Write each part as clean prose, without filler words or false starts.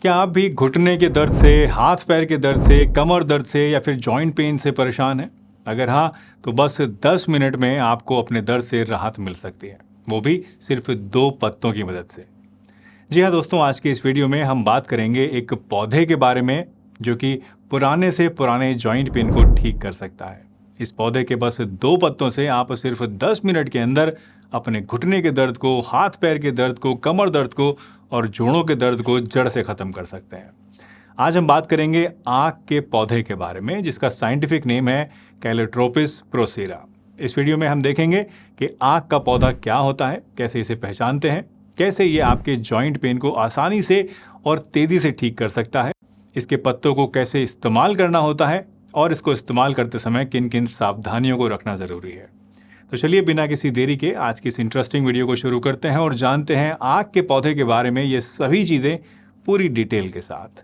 क्या आप भी घुटने के दर्द से, हाथ पैर के दर्द से, कमर दर्द से या फिर जॉइंट पेन से परेशान हैं? अगर हाँ, तो बस 10 मिनट में आपको अपने दर्द से राहत मिल सकती है, वो भी सिर्फ 2 पत्तों की मदद से। जी हाँ दोस्तों, आज की इस वीडियो में हम बात करेंगे एक पौधे के बारे में जो कि पुराने से पुराने जॉइंट पेन को ठीक कर सकता है। इस पौधे के बस 2 पत्तों से आप सिर्फ 10 मिनट के अंदर अपने घुटने के दर्द को, हाथ पैर के दर्द को, कमर दर्द को और जोड़ों के दर्द को जड़ से ख़त्म कर सकते हैं। आज हम बात करेंगे आक के पौधे के बारे में जिसका साइंटिफिक नेम है कैलोट्रोपिस प्रोसेरा। इस वीडियो में हम देखेंगे कि आक का पौधा क्या होता है, कैसे इसे पहचानते हैं, कैसे ये आपके जॉइंट पेन को आसानी से और तेज़ी से ठीक कर सकता है, इसके पत्तों को कैसे इस्तेमाल करना होता है और इसको इस्तेमाल करते समय किन किन सावधानियों को रखना ज़रूरी है। तो चलिए बिना किसी देरी के आज की इस इंटरेस्टिंग वीडियो को शुरू करते हैं और जानते हैं आक के पौधे के बारे में ये सभी चीज़ें पूरी डिटेल के साथ।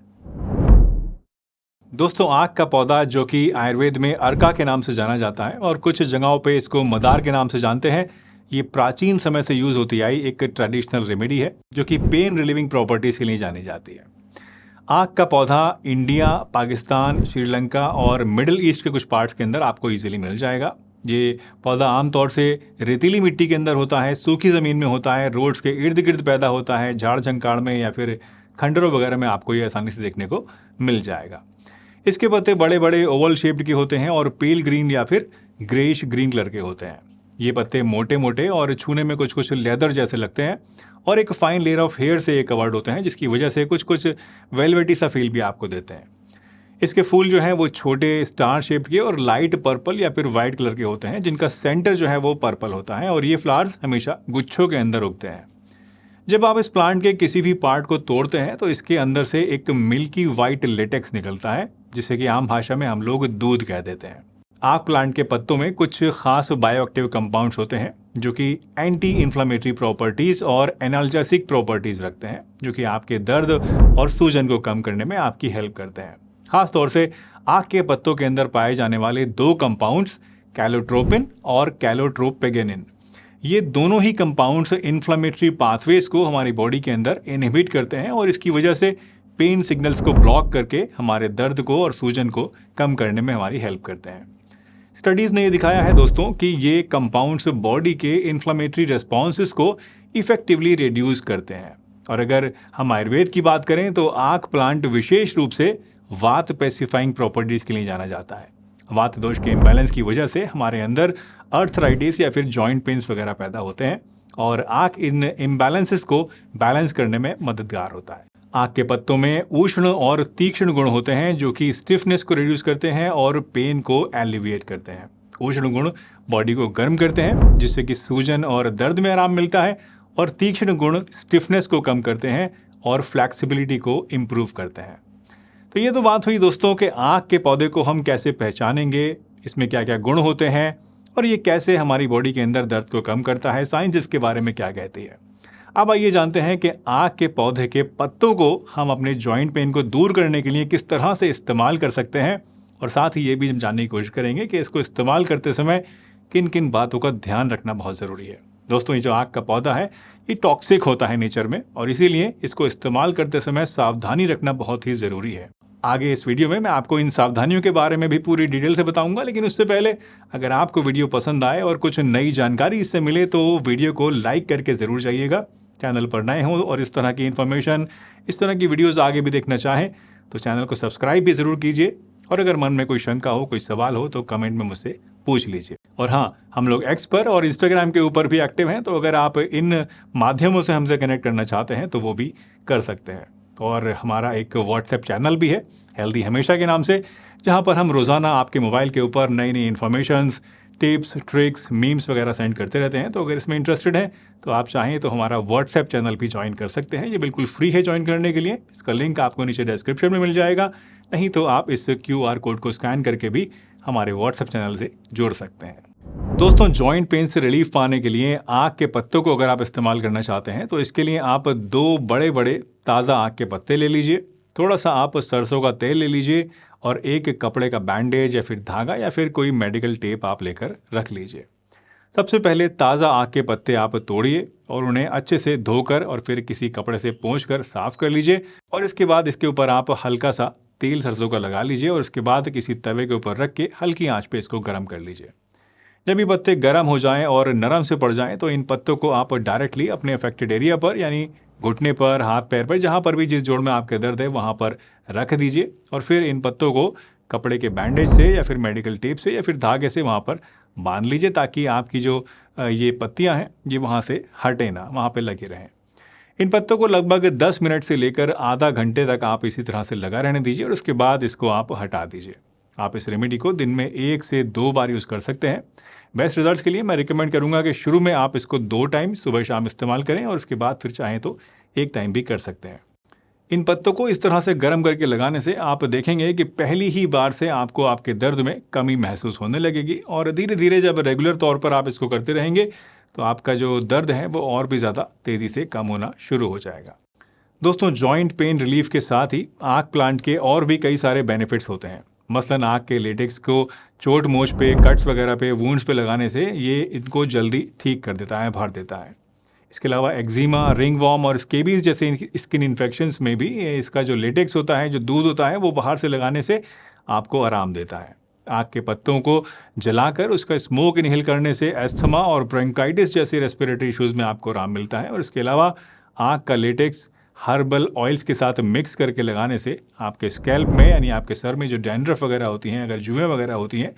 दोस्तों, आक का पौधा जो कि आयुर्वेद में अर्का के नाम से जाना जाता है और कुछ जगहों पे इसको मदार के नाम से जानते हैं, ये प्राचीन समय से यूज़ होती आई एक ट्रेडिशनल रेमेडी है जो कि पेन रिलीविंग प्रॉपर्टीज़ के लिए जानी जाती है। आक का पौधा इंडिया, पाकिस्तान, श्रीलंका और मिडिल ईस्ट के कुछ पार्ट्स के अंदर आपको इजीली मिल जाएगा। ये पौधा आमतौर से रेतीली मिट्टी के अंदर होता है, सूखी ज़मीन में होता है, रोड्स के इर्द गिर्द पैदा होता है, झाड़ झंकाड़ में या फिर खंडरों वगैरह में आपको ये आसानी से देखने को मिल जाएगा। इसके पत्ते बड़े बड़े ओवल शेप्ड के होते हैं और पेल ग्रीन या फिर ग्रेइश ग्रीन कलर के होते हैं। ये पत्ते मोटे मोटे और छूने में कुछ कुछ लेदर जैसे लगते हैं और एक फाइन लेयर ऑफ हेयर से ये कवर्ड होते हैं जिसकी वजह से कुछ कुछ वेलवेटी सा फील भी आपको देते हैं। इसके फूल जो हैं वो छोटे स्टार शेप के और लाइट पर्पल या फिर वाइट कलर के होते हैं जिनका सेंटर जो है वो पर्पल होता है और ये फ्लावर्स हमेशा गुच्छों के अंदर उगते हैं। जब आप इस प्लांट के किसी भी पार्ट को तोड़ते हैं तो इसके अंदर से एक मिल्की वाइट लेटेक्स निकलता है जिसे कि आम भाषा में हम लोग दूध कह देते हैं। आक प्लांट के पत्तों में कुछ खास बायोएक्टिव कंपाउंड्स होते हैं जो कि एंटी इन्फ्लामेटरी प्रॉपर्टीज़ और एनाल्जेसिक प्रॉपर्टीज़ रखते हैं जो कि आपके दर्द और सूजन को कम करने में आपकी हेल्प करते हैं। खास तौर से आक के पत्तों के अंदर पाए जाने वाले 2 कंपाउंड्स कैलोट्रोपिन और कैलोट्रोपेगेनिन, ये दोनों ही कंपाउंड्स इन्फ्लामेटरी पाथवेज को हमारी बॉडी के अंदर इनहिबिट करते हैं और इसकी वजह से पेन सिग्नल्स को ब्लॉक करके हमारे दर्द को और सूजन को कम करने में हमारी हेल्प करते हैं। स्टडीज़ ने ये दिखाया है दोस्तों कि ये कंपाउंड्स बॉडी के इन्फ्लामेटरी रेस्पॉन्सेस को इफेक्टिवली रिड्यूस करते हैं। और अगर हम आयुर्वेद की बात करें तो आक प्लांट विशेष रूप से वात पेसिफाइंग प्रॉपर्टीज़ के लिए जाना जाता है। वात दोष के इम्बैलेंस की वजह से हमारे अंदर अर्थराइटिस या फिर जॉइंट पेन्स वगैरह पैदा होते हैं और आक इन इम्बैलेंसेस को बैलेंस करने में मददगार होता है। आक के पत्तों में उष्ण और तीक्ष्ण गुण होते हैं जो कि स्टिफनेस को रिड्यूस करते हैं और पेन को एलिविएट करते हैं। उष्ण गुण बॉडी को गर्म करते हैं जिससे कि सूजन और दर्द में आराम मिलता है और तीक्ष्ण गुण स्टिफनेस को कम करते हैं और फ्लैक्सिबिलिटी को इम्प्रूव करते हैं। तो ये तो बात हुई दोस्तों कि आक के पौधे को हम कैसे पहचानेंगे, इसमें क्या क्या गुण होते हैं और ये कैसे हमारी बॉडी के अंदर दर्द को कम करता है, साइंस इसके बारे में क्या कहती है। अब आइए जानते हैं कि आक के पौधे के पत्तों को हम अपने जॉइंट पेन को दूर करने के लिए किस तरह से इस्तेमाल कर सकते हैं और साथ ही ये भी हम जानने की कोशिश करेंगे कि इसको इस्तेमाल करते समय किन किन बातों का ध्यान रखना बहुत ज़रूरी है। दोस्तों, ये जो आक का पौधा है ये टॉक्सिक होता है नेचर में और इसीलिए इसको इस्तेमाल करते समय सावधानी रखना बहुत ही ज़रूरी है। आगे इस वीडियो में मैं आपको इन सावधानियों के बारे में भी पूरी डिटेल से बताऊंगा, लेकिन उससे पहले अगर आपको वीडियो पसंद आए और कुछ नई जानकारी इससे मिले तो वीडियो को लाइक करके ज़रूर जाइएगा। चैनल पर नए हों और इस तरह की इन्फॉर्मेशन, इस तरह की वीडियोज़ आगे भी देखना चाहें तो चैनल को सब्सक्राइब भी ज़रूर कीजिए और अगर मन में कोई शंका हो, कोई सवाल हो तो कमेंट में मुझसे पूछ लीजिए। और हाँ, हम लोग एक्स पर और इंस्टाग्राम के ऊपर भी एक्टिव हैं, तो अगर आप इन माध्यमों से हमसे कनेक्ट करना चाहते हैं तो वो भी कर सकते हैं। और हमारा एक व्हाट्सएप चैनल भी है हेल्दी हमेशा के नाम से, जहाँ पर हम रोज़ाना आपके मोबाइल के ऊपर नई नई इन्फॉर्मेशंस, टिप्स, ट्रिक्स, मीम्स वगैरह सेंड करते रहते हैं। तो अगर इसमें इंटरेस्टेड हैं तो आप चाहें तो हमारा व्हाट्सएप चैनल भी ज्वाइन कर सकते हैं। ये बिल्कुल फ्री है ज्वाइन करने के लिए। इसका लिंक आपको नीचे डिस्क्रिप्शन में मिल जाएगा, नहीं तो आप इस QR कोड को स्कैन करके भी हमारे व्हाट्सएप चैनल से जुड़ सकते हैं। दोस्तों, जॉइंट पेन से रिलीफ पाने के लिए आक के पत्तों को अगर आप इस्तेमाल करना चाहते हैं तो इसके लिए आप 2 बड़े बड़े ताज़ा आक के पत्ते ले लीजिए, थोड़ा सा आप सरसों का तेल ले लीजिए और एक कपड़े का बैंडेज या फिर धागा या फिर कोई मेडिकल टेप आप लेकर रख लीजिए। सबसे पहले ताज़ा आक के पत्ते आप तोड़िए और उन्हें अच्छे से धोकर और फिर किसी कपड़े से पोंछकर साफ कर लीजिए। और इसके बाद इसके ऊपर आप हल्का सा तेल सरसों का लगा लीजिए और उसके बाद किसी तवे के ऊपर रख के हल्की आंच पे इसको गर्म कर लीजिए। जब ये पत्ते गर्म हो जाएं और नरम से पड़ जाएं तो इन पत्तों को आप डायरेक्टली अपने अफेक्टेड एरिया पर, यानी घुटने पर, हाथ पैर पर, जहां पर भी जिस जोड़ में आपके दर्द है वहां पर रख दीजिए। और फिर इन पत्तों को कपड़े के बैंडेज से या फिर मेडिकल टेप से या फिर धागे से वहां पर बांध लीजिए, ताकि आपकी जो ये पत्तियां हैं ये वहां से हटे ना, वहां पर लगे रहें। इन पत्तों को लगभग 10 मिनट से लेकर आधा घंटे तक आप इसी तरह से लगा रहने दीजिए और उसके बाद इसको आप हटा दीजिए। आप इस रेमेडी को दिन में 1 से 2 बार यूज़ कर सकते हैं। बेस्ट रिजल्ट्स के लिए मैं रिकमेंड करूंगा कि शुरू में आप इसको 2 टाइम सुबह शाम इस्तेमाल करें और उसके बाद फिर चाहें तो 1 टाइम भी कर सकते हैं। इन पत्तों को इस तरह से गर्म करके लगाने से आप देखेंगे कि पहली ही बार से आपको आपके दर्द में कमी महसूस होने लगेगी और धीरे धीरे जब रेगुलर तौर पर आप इसको करते रहेंगे तो आपका जो दर्द है वो और भी ज़्यादा तेज़ी से कम होना शुरू हो जाएगा। दोस्तों, जॉइंट पेन रिलीफ के साथ ही आक प्लांट के और भी कई सारे बेनिफिट्स होते हैं। मसलन आक के लेटेक्स को चोट मोच पे, कट्स वगैरह पे, वुंड्स पे लगाने से ये इनको जल्दी ठीक कर देता है, भर देता है। इसके अलावा एक्जिमा, रिंगवॉर्म और स्केबीज जैसे स्किन इन्फेक्शंस में भी इसका जो लेटेक्स होता है, जो दूध होता है, वो बाहर से लगाने से आपको आराम देता है। आक के पत्तों को जलाकर उसका स्मोक इनहेल करने से एस्थमा और ब्रोंकाइटिस जैसे रेस्पिरेटरी इश्यूज़ में आपको आराम मिलता है। और इसके अलावा आक का लेटेक्स हर्बल ऑयल्स के साथ मिक्स करके लगाने से आपके स्कैल्प में, यानी आपके सर में जो डैंड्रफ वगैरह होती हैं, अगर जुएँ वगैरह होती हैं,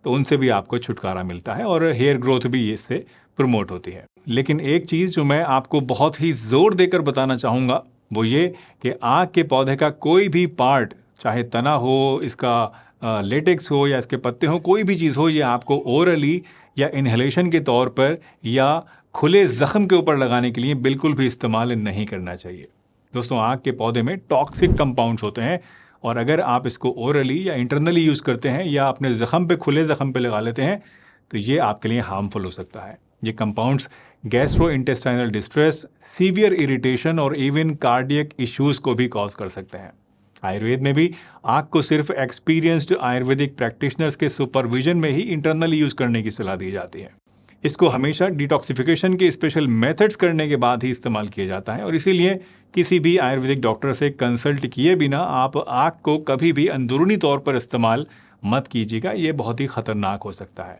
तो उनसे भी आपको छुटकारा मिलता है और हेयर ग्रोथ भी इससे प्रमोट होती है। लेकिन एक चीज़ जो मैं आपको बहुत ही ज़ोर देकर बताना चाहूँगा वो ये कि आक के पौधे का कोई भी पार्ट, चाहे तना हो, इसका लेटेक्स हो या इसके पत्ते हो, कोई भी चीज़ हो, ये आपको ओरली या इन्हेलेशन के तौर पर या खुले ज़ख्म के ऊपर लगाने के लिए बिल्कुल भी इस्तेमाल नहीं करना चाहिए। दोस्तों, आक के पौधे में टॉक्सिक कंपाउंड्स होते हैं और अगर आप इसको ओरली या इंटरनली यूज़ करते हैं या अपने ज़ख्म पे, खुले ज़ख्म पे लगा लेते हैं तो ये आपके लिए हार्मफुल हो सकता है। ये compounds gastrointestinal distress, severe irritation और इवन कार्डियक इश्यूज़ को भी कॉज कर सकते हैं। आयुर्वेद में भी आक को सिर्फ एक्सपीरियंस्ड आयुर्वेदिक प्रैक्टिशनर्स के सुपरविजन में ही इंटरनली यूज़ करने की सलाह दी जाती है। इसको हमेशा डिटॉक्सिफिकेशन के स्पेशल मेथड्स करने के बाद ही इस्तेमाल किया जाता है और इसीलिए किसी भी आयुर्वेदिक डॉक्टर से कंसल्ट किए बिना आप आक को कभी भी अंदरूनी तौर पर इस्तेमाल मत कीजिएगा, ये बहुत ही ख़तरनाक हो सकता है।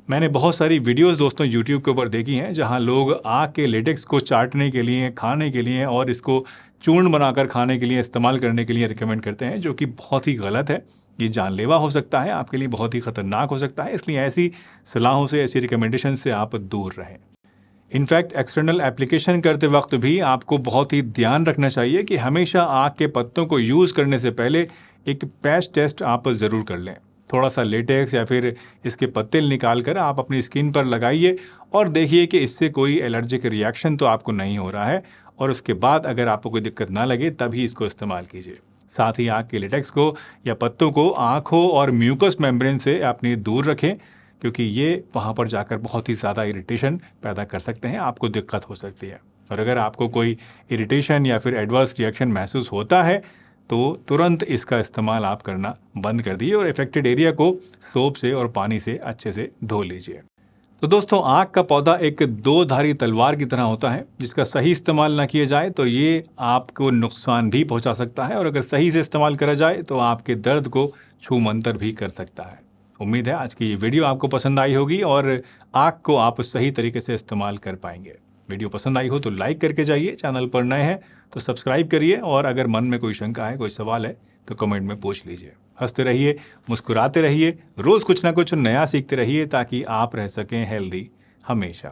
मैंने बहुत सारी वीडियोस दोस्तों यूट्यूब के ऊपर देखी हैं जहां लोग आक के लेटेक्स को चाटने के लिए, खाने के लिए और इसको चूर्ण बनाकर खाने के लिए, इस्तेमाल करने के लिए रिकमेंड करते हैं, जो कि बहुत ही गलत है। ये जानलेवा हो सकता है, आपके लिए बहुत ही ख़तरनाक हो सकता है, इसलिए ऐसी सलाहों से, ऐसी रिकमेंडेशन से आप दूर रहें। इनफैक्ट एक्सटर्नल एप्लीकेशन करते वक्त भी आपको बहुत ही ध्यान रखना चाहिए कि हमेशा आक के पत्तों को यूज़ करने से पहले एक पैच टेस्ट आप ज़रूर कर लें। थोड़ा सा लेटेक्स या फिर इसके पत्ते निकाल कर आप अपनी स्किन पर लगाइए और देखिए कि इससे कोई एलर्जिक रिएक्शन तो आपको नहीं हो रहा है, और उसके बाद अगर आपको कोई दिक्कत ना लगे तभी इसको इस्तेमाल कीजिए। साथ ही आक के लेटेक्स को या पत्तों को आँखों और म्यूकस मेम्ब्रेन से अपनी दूर रखें, क्योंकि ये वहाँ पर जाकर बहुत ही ज़्यादा इरिटेशन पैदा कर सकते हैं, आपको दिक्कत हो सकती है। और अगर आपको कोई इरिटेशन या फिर एडवर्स रिएक्शन महसूस होता है तो तुरंत इसका इस्तेमाल आप करना बंद कर दिए और इफेक्टेड एरिया को सोप से और पानी से अच्छे से धो लीजिए। तो दोस्तों, आक का पौधा एक 2-धारी तलवार की तरह होता है, जिसका सही इस्तेमाल ना किया जाए तो ये आपको नुकसान भी पहुंचा सकता है, और अगर सही से इस्तेमाल करा जाए तो आपके दर्द को छूमंतर भी कर सकता है। उम्मीद है आज की ये वीडियो आपको पसंद आई होगी और आक को आप सही तरीके से इस्तेमाल कर पाएंगे। वीडियो पसंद आई हो तो लाइक करके जाइए, चैनल पर नए हैं तो सब्सक्राइब करिए, और अगर मन में कोई शंका है, कोई सवाल है तो कमेंट में पूछ लीजिए। हंसते रहिए, मुस्कुराते रहिए, रोज़ कुछ ना कुछ नया सीखते रहिए ताकि आप रह सकें हेल्दी हमेशा।